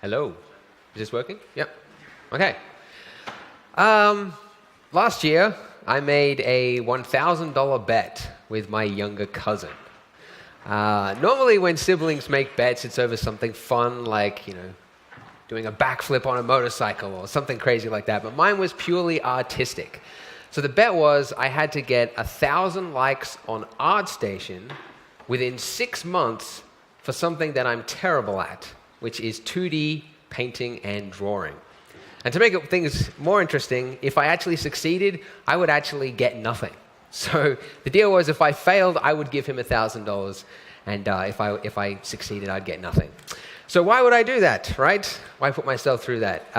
Hello. Is this working? Yep. Okay. Last year, I made a $1,000 bet with my younger cousin. Normally, when siblings make bets, it's over something fun like, doing a backflip on a motorcycle or something crazy like that. But mine was purely artistic. So the bet was I had to get 1,000 likes on ArtStation within 6 months for something that I'm terrible at, which is 2D painting and drawing. And to make things more interesting, if I actually succeeded, I would actually get nothing. So the deal was if I failed, I would give him $1,000, and if I succeeded, I'd get nothing. So why would I do that, right? Why put myself through that?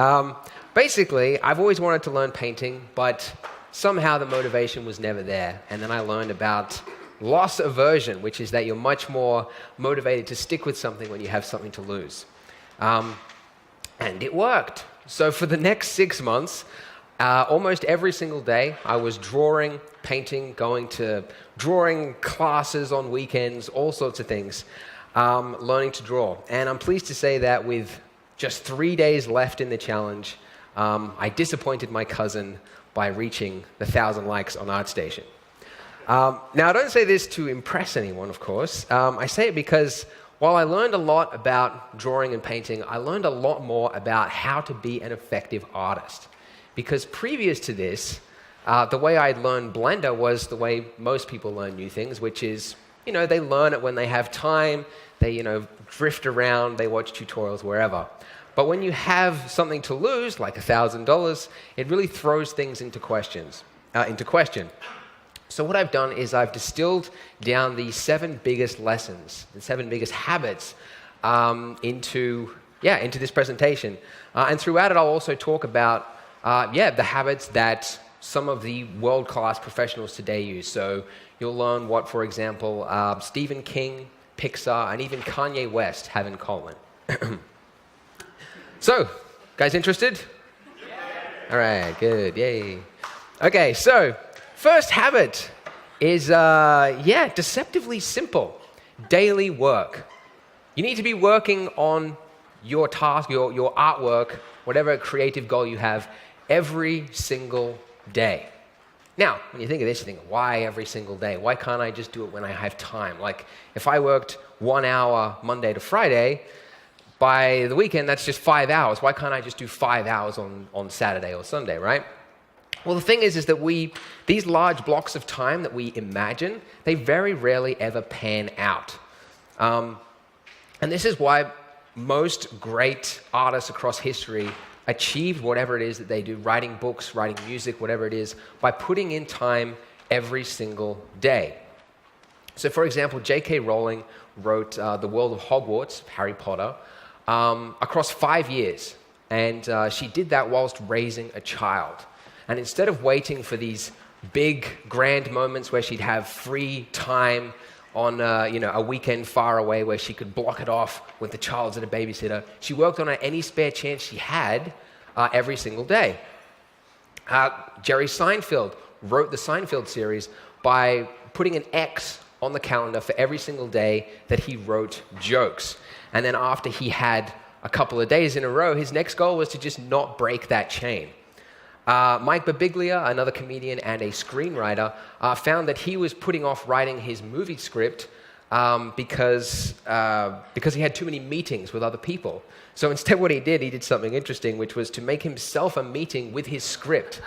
Basically, I've always wanted to learn painting, but somehow the motivation was never there. And then I learned about loss aversion, which is that you're much more motivated to stick with something when you have something to lose. And it worked. So for the next 6 months, almost every single day, I was drawing, painting, going to drawing classes on weekends, all sorts of things, learning to draw. And I'm pleased to say that with just 3 days left in the challenge, I disappointed my cousin by reaching the 1,000 likes on ArtStation. Now, I don't say this to impress anyone, of course. I say it because while I learned a lot about drawing and painting, I learned a lot more about how to be an effective artist. Because previous to this, the way I'd learned Blender was the way most people learn new things, which is, they learn it when they have time, they, drift around, they watch tutorials wherever. But when you have something to lose, like $1,000, it really throws things into question. So what I've done is I've distilled down the 7 biggest lessons, the 7 biggest habits into this presentation. And throughout it, I'll also talk about the habits that some of the world-class professionals today use. So you'll learn what, for example, Stephen King, Pixar, and even Kanye West have in common. So, guys interested? Yeah. All right, good, yay. Okay, so first habit is, deceptively simple. Daily work. You need to be working on your task, your artwork, whatever creative goal you have, every single day. Now, when you think of this, you think, why every single day? Why can't I just do it when I have time? Like, if I worked 1 hour Monday to Friday, by the weekend, that's just 5 hours. Why can't I just do 5 hours on Saturday or Sunday, right? Well, the thing is that these large blocks of time that we imagine, they very rarely ever pan out. And this is why most great artists across history achieved whatever it is that they do, writing books, writing music, whatever it is, by putting in time every single day. So, for example, J.K. Rowling wrote The World of Hogwarts, Harry Potter, across 5 years. And she did that whilst raising a child. And instead of waiting for these big, grand moments where she'd have free time on a weekend far away where she could block it off with the child's at a babysitter, she worked on it any spare chance she had every single day. Jerry Seinfeld wrote the Seinfeld series by putting an X on the calendar for every single day that he wrote jokes. And then after he had a couple of days in a row, his next goal was to just not break that chain. Mike Birbiglia, another comedian and a screenwriter, found that he was putting off writing his movie script because he had too many meetings with other people. So instead what he did something interesting, which was to make himself a meeting with his script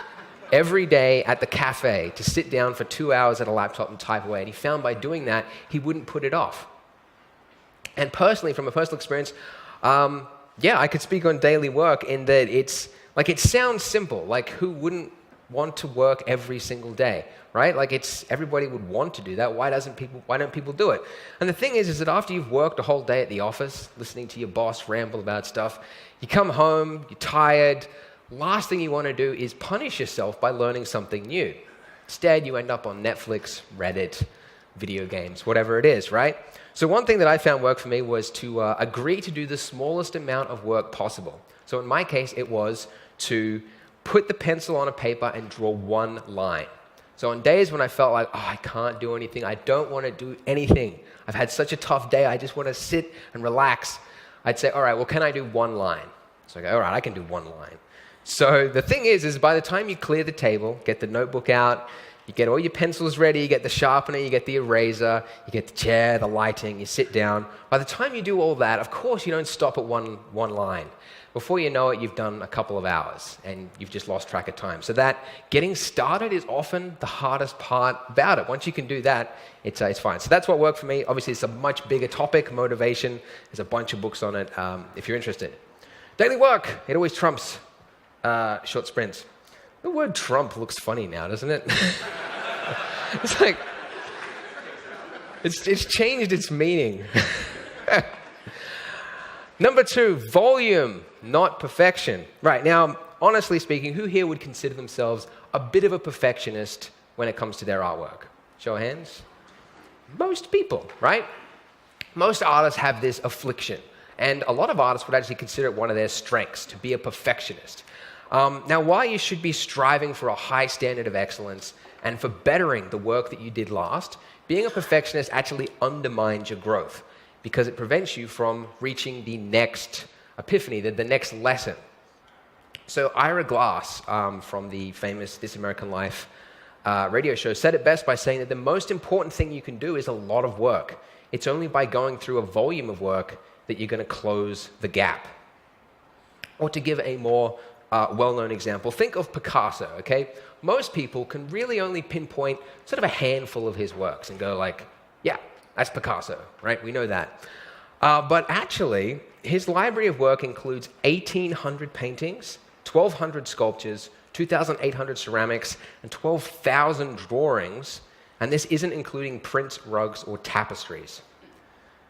every day at the cafe, to sit down for 2 hours at a laptop and type away. And he found by doing that, he wouldn't put it off. And personally, from a personal experience, I could speak on daily work in that it sounds simple. Like, who wouldn't want to work every single day, right? Like, everybody would want to do that. Why don't people do it? And the thing is that after you've worked a whole day at the office, listening to your boss ramble about stuff, you come home, you're tired. Last thing you want to do is punish yourself by learning something new. Instead, you end up on Netflix, Reddit, video games, whatever it is, right? So one thing that I found worked for me was to agree to do the smallest amount of work possible. So in my case, it was to put the pencil on a paper and draw one line. So on days when I felt like, I can't do anything, I don't want to do anything, I've had such a tough day, I just want to sit and relax, I'd say, all right, well, can I do one line? So I go, all right, I can do one line. So the thing is by the time you clear the table, get the notebook out, you get all your pencils ready, you get the sharpener, you get the eraser, you get the chair, the lighting, you sit down. By the time you do all that, of course, you don't stop at one line. Before you know it, you've done a couple of hours and you've just lost track of time. So that getting started is often the hardest part about it. Once you can do that, it's fine. So that's what worked for me. Obviously, it's a much bigger topic, motivation. There's a bunch of books on it if you're interested. Daily work, it always trumps short sprints. The word Trump looks funny now, doesn't it? It's like, it's changed its meaning. Number 2, volume, not perfection. Right, now, honestly speaking, who here would consider themselves a bit of a perfectionist when it comes to their artwork? Show of hands. Most people, right? Most artists have this affliction, and a lot of artists would actually consider it one of their strengths, to be a perfectionist. Now, while you should be striving for a high standard of excellence and for bettering the work that you did last, being a perfectionist actually undermines your growth because it prevents you from reaching the next epiphany, the next lesson. So Ira Glass from the famous This American Life radio show said it best by saying that the most important thing you can do is a lot of work. It's only by going through a volume of work that you're going to close the gap. Or to give a more well-known example, think of Picasso, okay? Most people can really only pinpoint sort of a handful of his works and go like, yeah, that's Picasso, right? We know that. But actually, his library of work includes 1,800 paintings, 1,200 sculptures, 2,800 ceramics, and 12,000 drawings, and this isn't including prints, rugs, or tapestries.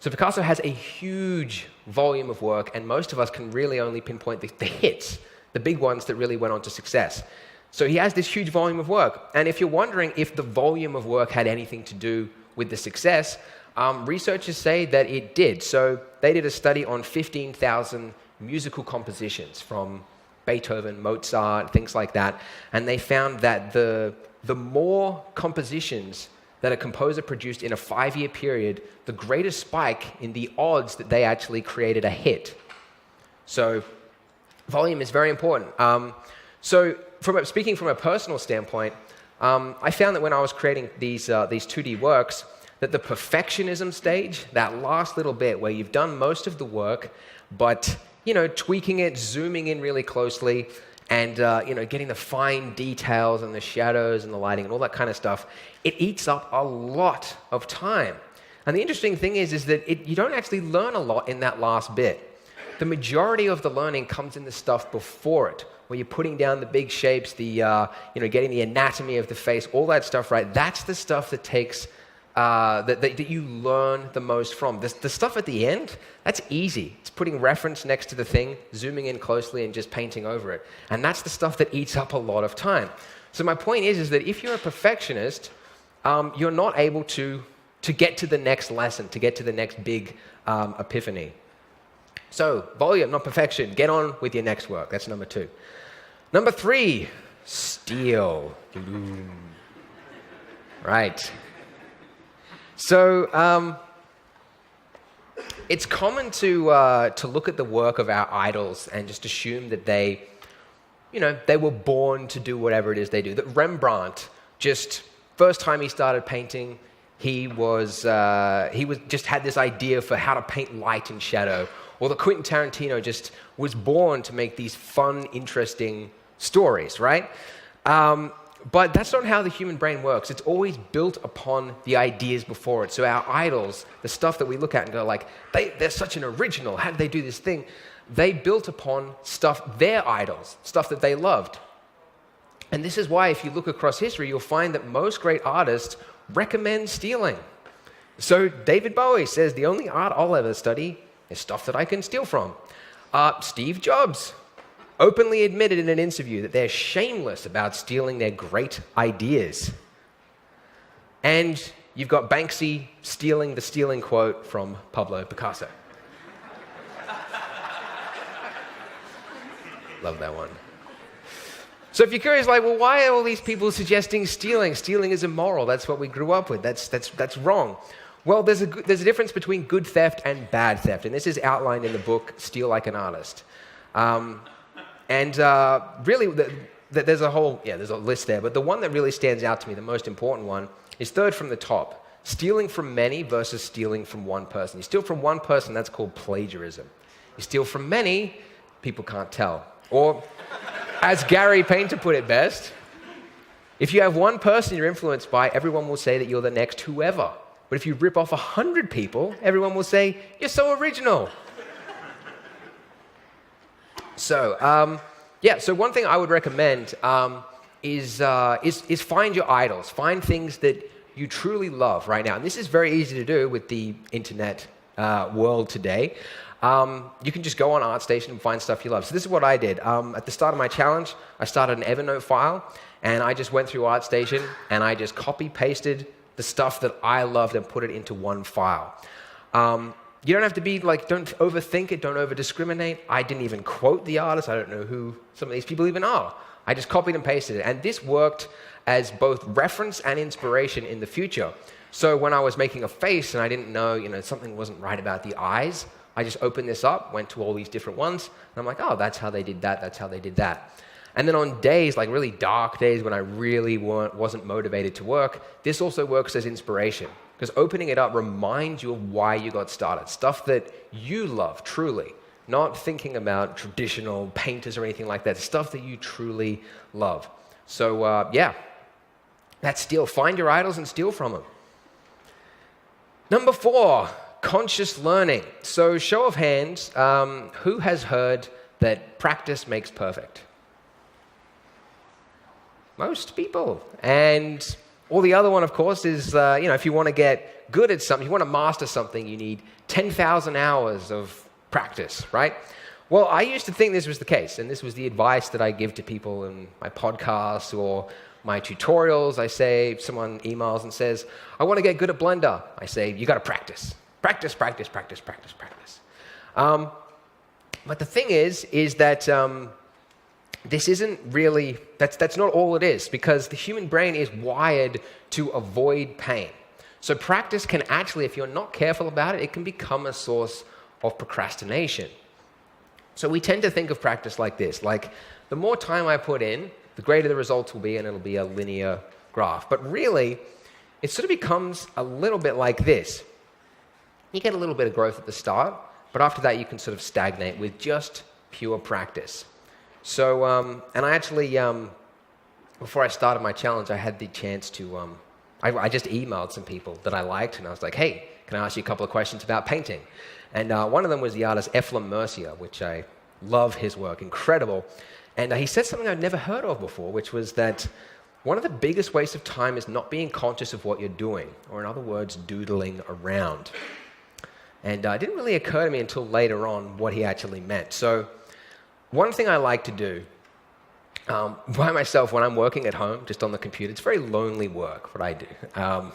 So Picasso has a huge volume of work, and most of us can really only pinpoint the hits, the big ones that really went on to success. So he has this huge volume of work. And if you're wondering if the volume of work had anything to do with the success, researchers say that it did. So they did a study on 15,000 musical compositions from Beethoven, Mozart, things like that. And they found that the more compositions that a composer produced in a 5-year period, the greater spike in the odds that they actually created a hit. So volume is very important. Speaking from a personal standpoint, I found that when I was creating these 2D works, that the perfectionism stage, that last little bit where you've done most of the work, but tweaking it, zooming in really closely, and getting the fine details and the shadows and the lighting and all that kind of stuff, it eats up a lot of time. And the interesting thing is that you don't actually learn a lot in that last bit. The majority of the learning comes in the stuff before it, where you're putting down the big shapes, getting the anatomy of the face, all that stuff, right? That's the stuff that takes, that you learn the most from. The stuff at the end, that's easy. It's putting reference next to the thing, zooming in closely, and just painting over it. And that's the stuff that eats up a lot of time. So my point is that if you're a perfectionist, you're not able to get to the next lesson, to get to the next big epiphany. So, volume, not perfection. Get on with your next work. That's number 2. Number 3, steal. Right. So, it's common to look at the work of our idols and just assume that they were born to do whatever it is they do. That Rembrandt, first time he started painting, he just had this idea for how to paint light and shadow. Or that Quentin Tarantino just was born to make these fun, interesting stories, right? But that's not how the human brain works. It's always built upon the ideas before it. So our idols, the stuff that we look at and go like, they're such an original. How did they do this thing? They built upon stuff, their idols, stuff that they loved. And this is why if you look across history, you'll find that most great artists recommend stealing. So David Bowie says, the only art I'll ever study is stuff that I can steal from. Steve Jobs openly admitted in an interview that they're shameless about stealing their great ideas. And you've got Banksy stealing the stealing quote from Pablo Picasso. Love that one. So if you're curious, like, well, why are all these people suggesting stealing? Stealing is immoral. That's what we grew up with. That's wrong. Well, there's a difference between good theft and bad theft, and this is outlined in the book Steal Like an Artist. Really, there's a list there, but the one that really stands out to me, the most important one, is third from the top. Stealing from many versus stealing from one person. You steal from one person, that's called plagiarism. You steal from many, people can't tell. Or, as Gary Painter put it best, if you have one person you're influenced by, everyone will say that you're the next whoever. But if you rip off 100 people, everyone will say, you're so original. So one thing I would recommend is find your idols. Find things that you truly love right now. And this is very easy to do with the internet world today. You can just go on ArtStation and find stuff you love. So this is what I did. At the start of my challenge, I started an Evernote file, and I just went through ArtStation, and I just copy-pasted the stuff that I loved and put it into one file. You don't have to be don't overthink it, don't over-discriminate. I didn't even quote the artist. I don't know who some of these people even are. I just copied and pasted it. And this worked as both reference and inspiration in the future. So when I was making a face and I didn't know, something wasn't right about the eyes, I just opened this up, went to all these different ones, and I'm like, oh, that's how they did that, that's how they did that. And then on days, like really dark days when I really wasn't motivated to work, this also works as inspiration. Because opening it up reminds you of why you got started. Stuff that you love, truly. Not thinking about traditional painters or anything like that. Stuff that you truly love. So, that's steal. Find your idols and steal from them. Number 4, conscious learning. So, show of hands, who has heard that practice makes perfect? Most people. And all the other one, of course, is, if you want to get good at something, you want to master something, you need 10,000 hours of practice, right? Well, I used to think this was the case, and this was the advice that I give to people in my podcasts or my tutorials. I say, if someone emails and says, I want to get good at Blender, I say, you got to practice. Practice, practice, practice, practice, practice. But the thing is that this isn't really, that's not all it is, because the human brain is wired to avoid pain. So practice can actually, if you're not careful about it, it can become a source of procrastination. So we tend to think of practice like this, like the more time I put in, the greater the results will be, and it'll be a linear graph. But really, it sort of becomes a little bit like this. You get a little bit of growth at the start, but after that you can sort of stagnate with just pure practice. So, and I actually, before I started my challenge, I had the chance to, I just emailed some people that I liked, and I was like, hey, can I ask you a couple of questions about painting? And one of them was the artist Eflem Mercier, which I love his work, incredible. And he said something I'd never heard of before, which was that one of the biggest wastes of time is not being conscious of what you're doing, or in other words, doodling around. And it didn't really occur to me until later on what he actually meant. So one thing I like to do by myself when I'm working at home, just on the computer, it's very lonely work, what I do. I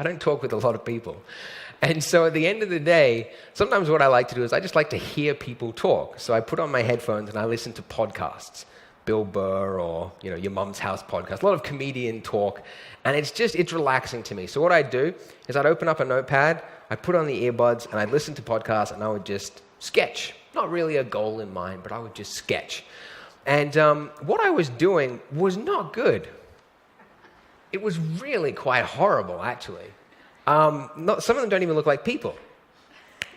don't talk with a lot of people. And so at the end of the day, sometimes what I like to do is I just like to hear people talk. So I put on my headphones and I listen to podcasts, Bill Burr or, Your Mum's House podcast, a lot of comedian talk. And it's relaxing to me. So what I'd do is I'd open up a notepad, I'd put on the earbuds, and I'd listen to podcasts, and I would just sketch. Not really a goal in mind, but I would just sketch. And what I was doing was not good. It was really quite horrible, actually. Some of them don't even look like people.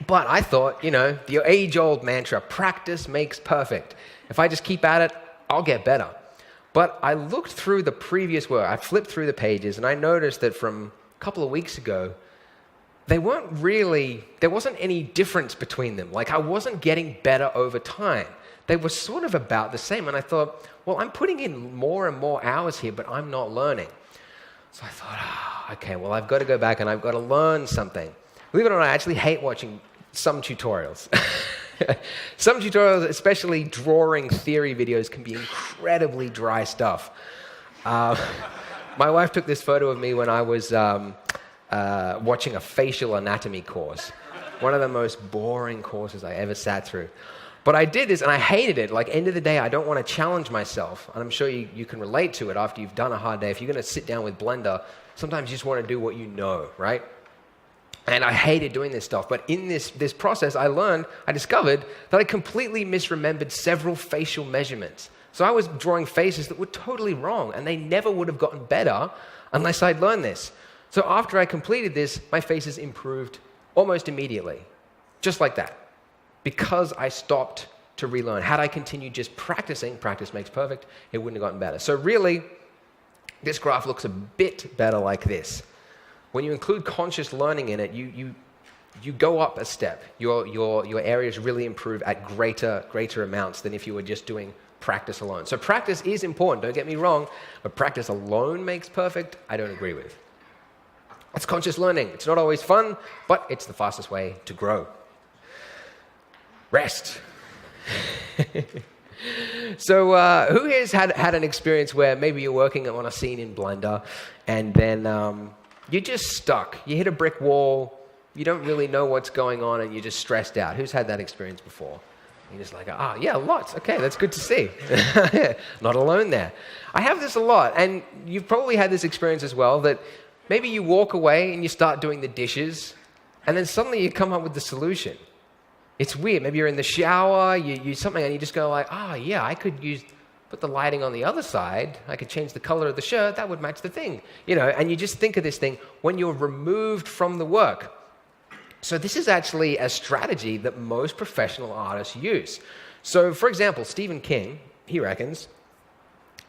But I thought, the age-old mantra, practice makes perfect. If I just keep at it, I'll get better. But I looked through the previous work. I flipped through the pages, and I noticed that from a couple of weeks ago, there wasn't any difference between them. Like, I wasn't getting better over time. They were sort of about the same. And I thought, well, I'm putting in more and more hours here, but I'm not learning. So I thought, okay, well, I've got to go back and I've got to learn something. Believe it or not, I actually hate watching some tutorials. Some tutorials, especially drawing theory videos, can be incredibly dry stuff. My wife took this photo of me when I was watching a facial anatomy course. One of the most boring courses I ever sat through. But I did this and I hated it. Like, end of the day, I don't want to challenge myself. And I'm sure you can relate to it after you've done a hard day. If you're going to sit down with Blender, sometimes you just want to do what you know, right? And I hated doing this stuff. But in this process, I discovered that I completely misremembered several facial measurements. So I was drawing faces that were totally wrong, and they never would have gotten better unless I'd learned this. So after I completed this, my faces improved almost immediately, just like that, because I stopped to relearn. Had I continued just practicing, practice makes perfect, it wouldn't have gotten better. So really, this graph looks a bit better like this. When you include conscious learning in it, you go up a step. Your areas really improve at greater amounts than if you were just doing practice alone. So practice is important, don't get me wrong, but practice alone makes perfect, I don't agree with. It's conscious learning. It's not always fun, but it's the fastest way to grow. Rest. So who has had an experience where maybe you're working on a scene in Blender and then you're just stuck. You hit a brick wall, you don't really know what's going on, and you're just stressed out. Who's had that experience before? You're just like, yeah, lots. Okay, that's good to see. Not alone there. I have this a lot, and you've probably had this experience as well, that maybe you walk away and you start doing the dishes, and then suddenly you come up with the solution. It's weird. Maybe you're in the shower, you use something, and you just go like, yeah, I could put the lighting on the other side, I could change the color of the shirt, that would match the thing. And you just think of this thing when you're removed from the work. So this is actually a strategy that most professional artists use. So for example, Stephen King, he reckons,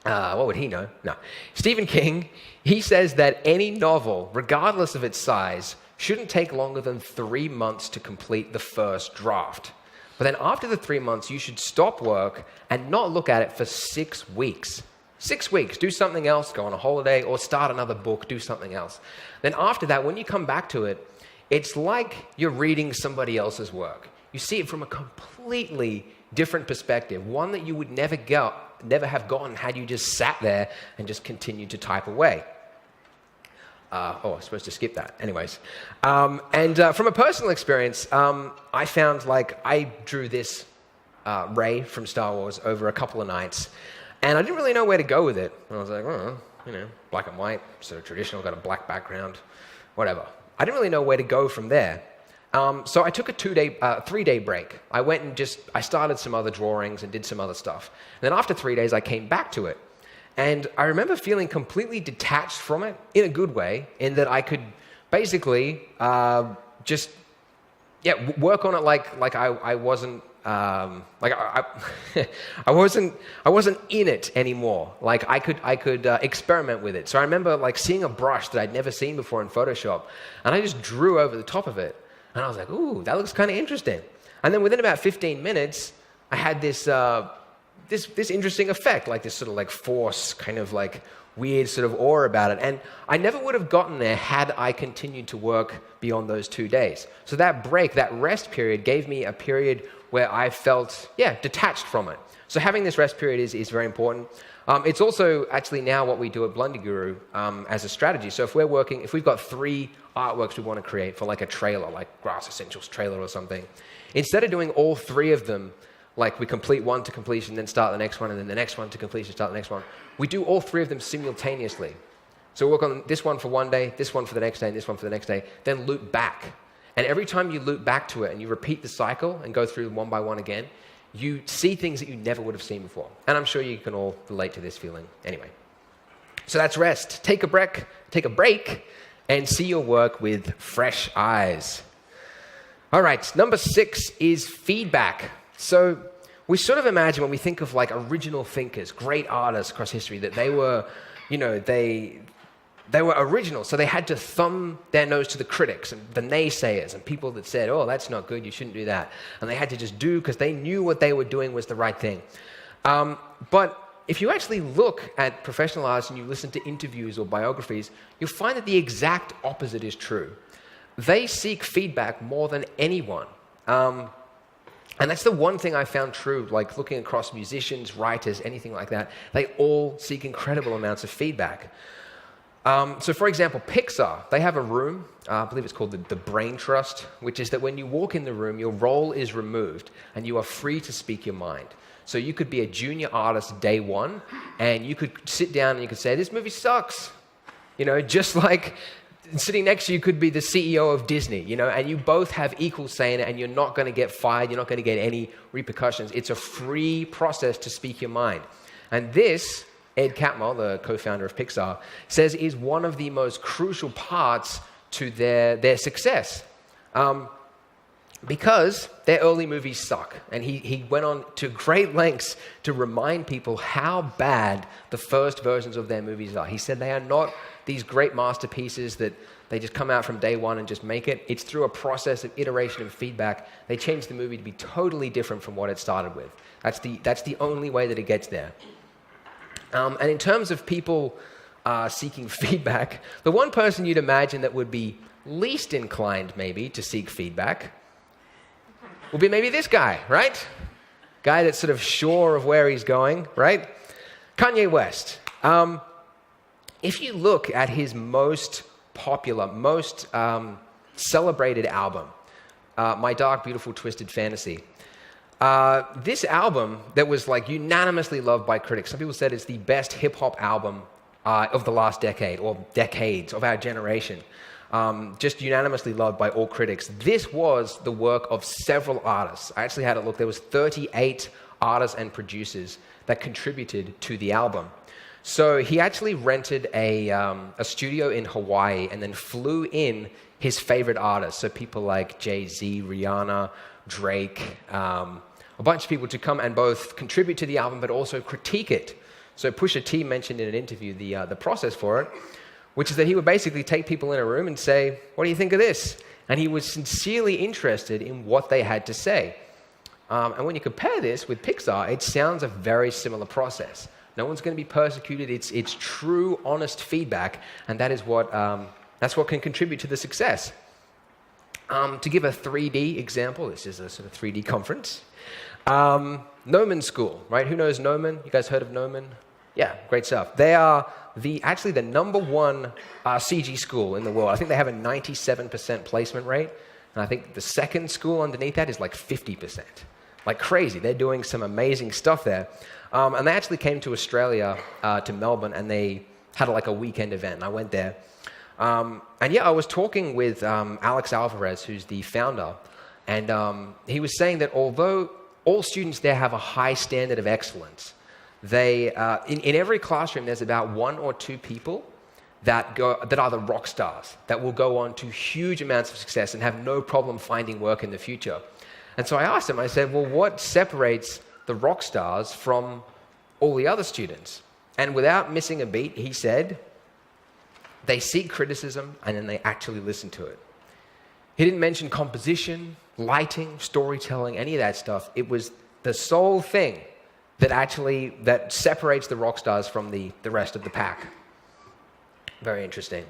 what would he know? No. Stephen King, he says that any novel, regardless of its size, shouldn't take longer than 3 months to complete the first draft. But then after the 3 months, you should stop work and not look at it for 6 weeks. 6 weeks, do something else, go on a holiday, or start another book, do something else. Then after that, when you come back to it, it's like you're reading somebody else's work. You see it from a completely different perspective, one that you would never have gotten had you just sat there and just continued to type away. I was supposed to skip that. Anyways. From a personal experience, I found I drew this Rey from Star Wars over a couple of nights, and I didn't really know where to go with it. And I was like, black and white, sort of traditional, got a black background, whatever. I didn't really know where to go from there. So I took a 3-day break. I went and I started some other drawings and did some other stuff. And then after 3 days, I came back to it. And I remember feeling completely detached from it in a good way, in that I could basically work on it like I wasn't I wasn't in it anymore. Like I could experiment with it. So I remember seeing a brush that I'd never seen before in Photoshop, and I just drew over the top of it, and I was like, ooh, that looks kind of interesting. And then within about 15 minutes, I had this interesting effect, this sort of force, kind of weird sort of aura about it. And I never would have gotten there had I continued to work beyond those 2 days. So that break, that rest period, gave me a period where I felt, detached from it. So having this rest period is very important. It's also actually now what we do at Blender Guru as a strategy. So if we've got 3 artworks we want to create for a trailer, like Grass Essentials trailer or something, instead of doing all 3 of them, we complete one to completion, then start the next one, and then the next one to completion, start the next one, we do all 3 of them simultaneously. So we work on this one for one day, this one for the next day, and this one for the next day, then loop back. And every time you loop back to it and you repeat the cycle and go through one by one again, you see things that you never would have seen before. And I'm sure you can all relate to this feeling anyway. So that's rest. Take a break, and see your work with fresh eyes. All right, number 6 is feedback. So we sort of imagine when we think of original thinkers, great artists across history, that they were, they were original. So they had to thumb their nose to the critics and the naysayers and people that said, oh, that's not good, you shouldn't do that. And they had to just do because they knew what they were doing was the right thing. But if you actually look at professional artists and you listen to interviews or biographies, you'll find that the exact opposite is true. They seek feedback more than anyone. And that's the one thing I found true, looking across musicians, writers, anything like that. They all seek incredible amounts of feedback. So for example, Pixar, they have a room, I believe it's called the Brain Trust, which is that when you walk in the room, your role is removed and you are free to speak your mind. So you could be a junior artist day one, and you could sit down and you could say, this movie sucks. Just like sitting next to you could be the CEO of Disney, and you both have equal say in it, and you're not going to get fired, you're not going to get any repercussions. It's a free process to speak your mind. And this, Ed Catmull, the co-founder of Pixar, says is one of the most crucial parts to their success. Because their early movies suck. And he went on to great lengths to remind people how bad the first versions of their movies are. He said they are not these great masterpieces that they just come out from day one and just make it. It's through a process of iteration and feedback. They change the movie to be totally different from what it started with. That's the only way that it gets there. And in terms of people seeking feedback, the one person you'd imagine that would be least inclined maybe to seek feedback will be maybe this guy, right? Guy that's sort of sure of where he's going, right? Kanye West. If you look at his most popular, most celebrated album, My Dark, Beautiful, Twisted Fantasy, this album that was like unanimously loved by critics. Some people said it's the best hip-hop album of the last decade, or decades of our generation. Just unanimously loved by all critics. This was the work of several artists. I actually had a look. There was 38 artists and producers that contributed to the album. So he actually rented a studio in Hawaii and then flew in his favorite artists. So people like Jay-Z, Rihanna, Drake, a bunch of people to come and both contribute to the album but also critique it. So Pusha T mentioned in an interview the process for it, which is that he would basically take people in a room and say, what do you think of this? And he was sincerely interested in what they had to say. And when you compare this with Pixar, it sounds a very similar process. No one's going to be persecuted. It's true, honest feedback, and that is that's what can contribute to the success. To give a 3D example, this is a sort of 3D conference. Gnomon School, right? Who knows Gnomon? You guys heard of Gnomon? Yeah, great stuff. They are actually the number one CG school in the world. I think they have a 97% placement rate, and I think the second school underneath that is like 50%. Like crazy. They're doing some amazing stuff there. And they actually came to Australia, to Melbourne, and they had like a weekend event, and I went there. And yeah, I was talking with Alex Alvarez, who's the founder, and he was saying that although all students there have a high standard of excellence, they in every classroom there's about one or two people that are the rock stars that will go on to huge amounts of success and have no problem finding work in the future. And so I asked him, I said, well, what separates the rock stars from all the other students? And without missing a beat, he said, they seek criticism and then they actually listen to it. He didn't mention composition, lighting, storytelling, any of that stuff. It was the sole thing that separates the rock stars from the rest of the pack. Very interesting.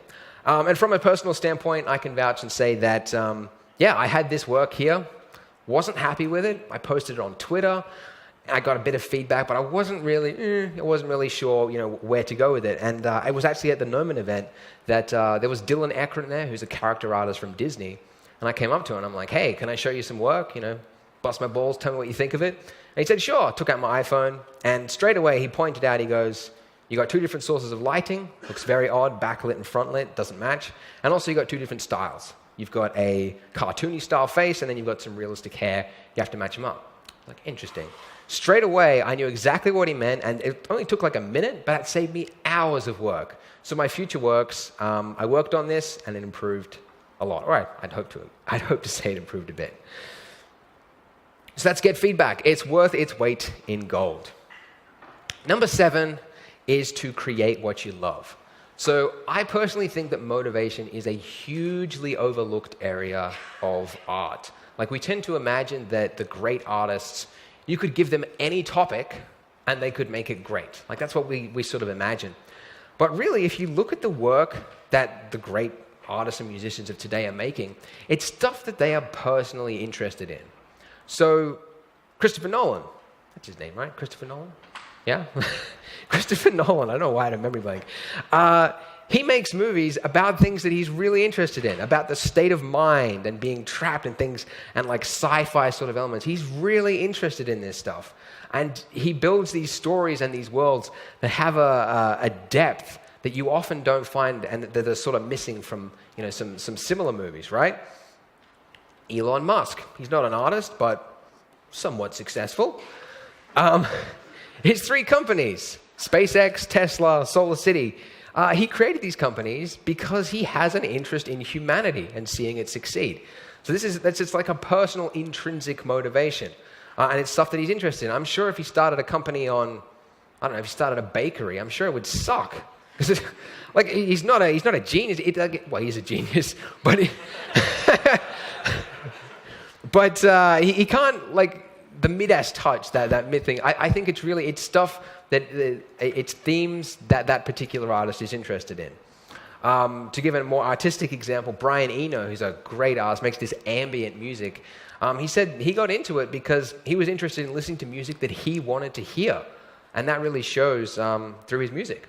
And from a personal standpoint, I can vouch and say that, I had this work here, wasn't happy with it. I posted it on Twitter. I got a bit of feedback, but I wasn't really sure, where to go with it. And I was actually at the Gnomon event that there was Dylan Ekron there, who's a character artist from Disney. And I came up to him and I'm like, hey, can I show you some work? Bust my balls, tell me what you think of it. And he said, sure. Took out my iPhone, and straight away he pointed out, he goes, you got two different sources of lighting, looks very odd, backlit and frontlit, doesn't match. And also you got two different styles. You've got a cartoony style face, and then you've got some realistic hair. You have to match them up. Like, interesting. Straight away, I knew exactly what he meant, and it only took like a minute, but it saved me hours of work. So my future works, I worked on this, and it improved a lot. All right, I'd hope to say it improved a bit. So that's get feedback. It's worth its weight in gold. Number 7 is to create what you love. So I personally think that motivation is a hugely overlooked area of art. Like, we tend to imagine that the great artists, you could give them any topic and they could make it great. Like, that's what we sort of imagine. But really, if you look at the work that the great artists and musicians of today are making, it's stuff that they are personally interested in. So Christopher Nolan, that's his name, right? Christopher Nolan? Yeah? Christopher Nolan, I don't know why I had a memory blank. He makes movies about things that he's really interested in, about the state of mind and being trapped in things and like sci-fi sort of elements. He's really interested in this stuff. And he builds these stories and these worlds that have a depth that you often don't find and that are sort of missing from some similar movies, right? Elon Musk. He's not an artist, but somewhat successful. His 3 companies, SpaceX, Tesla, SolarCity, he created these companies because he has an interest in humanity and seeing it succeed. So that's just like a personal intrinsic motivation. And it's stuff that he's interested in. I'm sure if he started a company on, I don't know, if he started a bakery, I'm sure it would suck. Because like he's not a genius. Well, he's a genius, but he can't like the Midas touch, that mid thing. I think it's stuff that it's themes that particular artist is interested in. To give a more artistic example, Brian Eno, who's a great artist, makes this ambient music. He said he got into it because he was interested in listening to music that he wanted to hear, and that really shows through his music.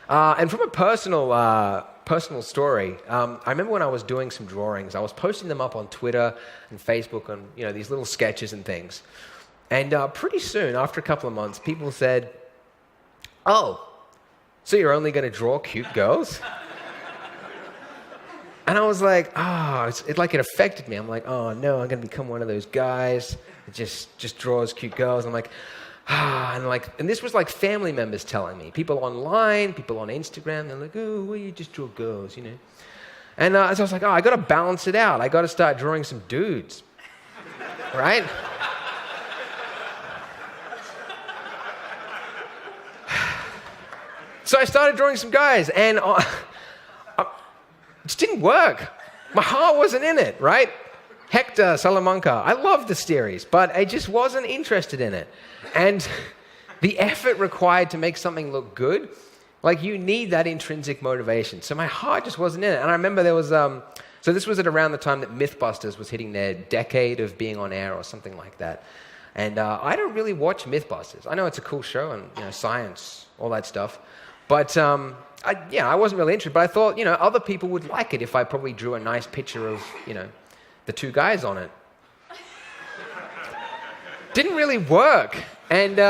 And from a personal story, I remember when I was doing some drawings, I was posting them up on Twitter and Facebook and these little sketches and things. And pretty soon, after a couple of months, people said, "Oh, so you're only going to draw cute girls?" And I was like, it affected me. I'm like, oh no, I'm going to become one of those guys that just draws cute girls. I'm like, and this was like family members telling me, people online, people on Instagram, they're like, oh, well, you just draw girls, And so I was like, I got to balance it out. I got to start drawing some dudes, right? So I started drawing some guys, and it just didn't work. My heart wasn't in it, right? Hector, Salamanca, I loved the series, but I just wasn't interested in it. And the effort required to make something look good, like you need that intrinsic motivation. So my heart just wasn't in it. And I remember there was, so this was at around the time that Mythbusters was hitting their decade of being on air or something like that. And I don't really watch Mythbusters. I know it's a cool show and science, all that stuff. But I wasn't really interested. But I thought, other people would like it if I probably drew a nice picture of, the 2 guys on it. Didn't really work. And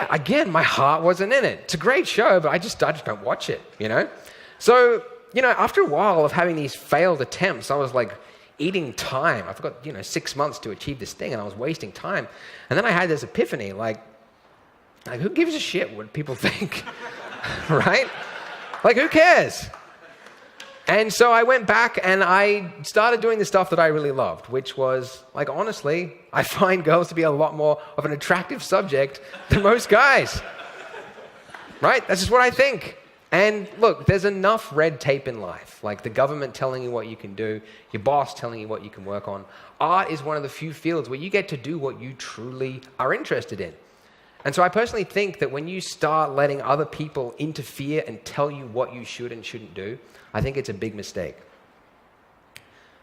again, my heart wasn't in it. It's a great show, but I just don't watch it, So, after a while of having these failed attempts, I was like eating time. I forgot, 6 months to achieve this thing, and I was wasting time. And then I had this epiphany, like who gives a shit what people think, right? Like, who cares? And so I went back and I started doing the stuff that I really loved, which was, like, honestly, I find girls to be a lot more of an attractive subject than most guys. Right? That's just what I think. And look, there's enough red tape in life, like the government telling you what you can do, your boss telling you what you can work on. Art is one of the few fields where you get to do what you truly are interested in. And so I personally think that when you start letting other people interfere and tell you what you should and shouldn't do, I think it's a big mistake.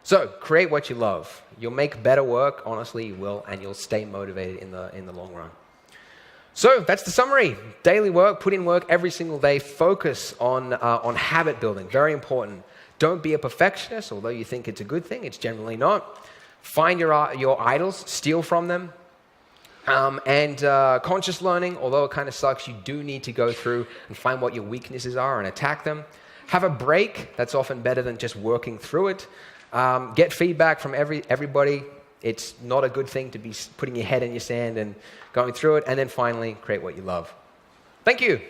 So create what you love. You'll make better work, honestly you will, and you'll stay motivated in the long run. So that's the summary. Daily work, put in work every single day. Focus on habit building, very important. Don't be a perfectionist, although you think it's a good thing, it's generally not. Find your idols, steal from them. And conscious learning, although it kind of sucks, you do need to go through and find what your weaknesses are and attack them. Have a break. That's often better than just working through it. Get feedback from everybody. It's not a good thing to be putting your head in your sand and going through it. And then finally, create what you love. Thank you.